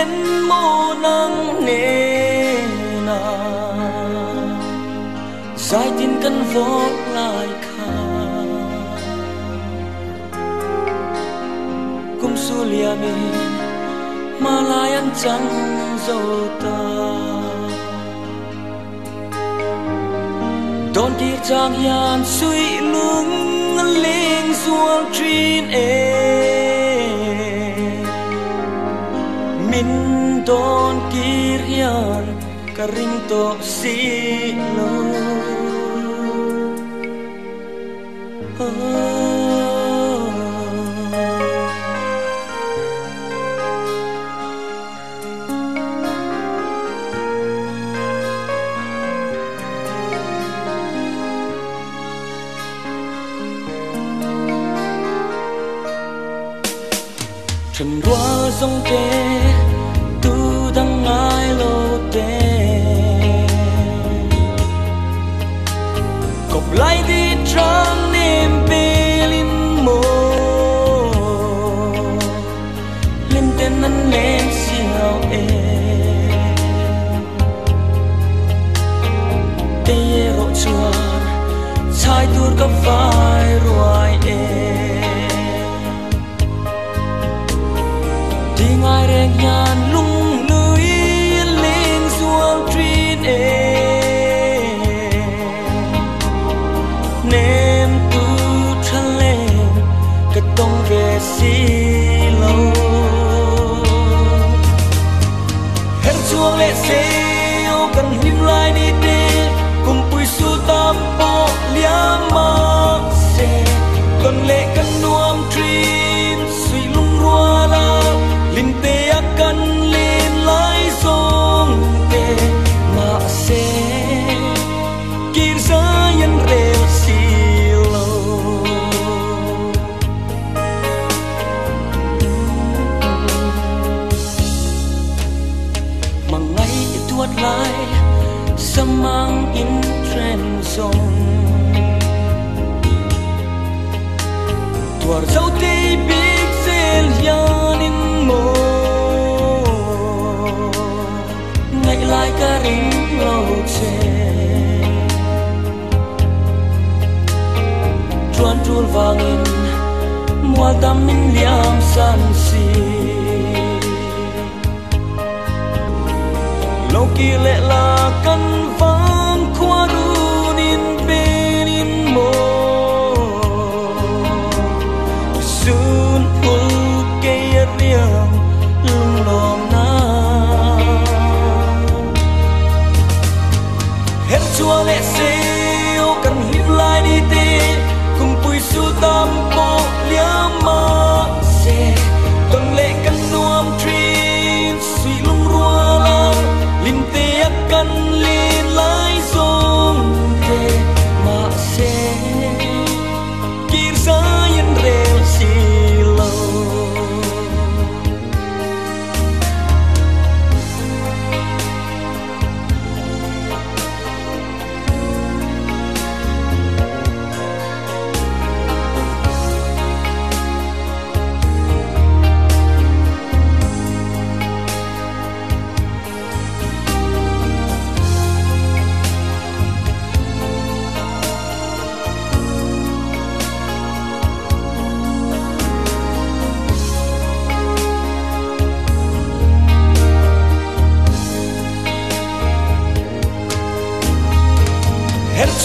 lên mô nắng nề na giải tin căn vô lại khá cũng su lia mình mà lại ăn chẳng dâu ta đón kia trang hiền suy lưng lên xuống trên min đón kia hiền cả ring to xí lô trần qua dòng tê tu đang ngái lô tê cọc lại đi trăng nêm bê linh mô linh tên năn lên siêu ê tê rộ chuan chai tuột các vai ruồi ê ai rèn nhàn lung lưới lên xuống trên nêm tu chân lên cái tông về xí lâu hết xuống lệ xêu cần hiếm lại đi tê cùng bùi su tam bộ liam mắc xe còn lệ cần nuông trên suy lung rua la linh tê akan lên lại sông tê mà sẽ kir sa yan rel silo mà ngay tuột lại samang in trend zone tuar dấu tê big sel yanin mô ngày lại cả ring lâu chê chuan chuan vàng in mua tâm in liam san si lâu kia lệ là căn vang khoa đun in bên in mô lung lom na hết chua lệ xêu cần hít lại đi tê cùng bùi su tam bộ liam mắc xe tuần lệ cần nuông trên suy lung rua la linh tê cần lên lại sông tê mà xe kir sa yan rel si lâu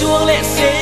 chuông lệ xế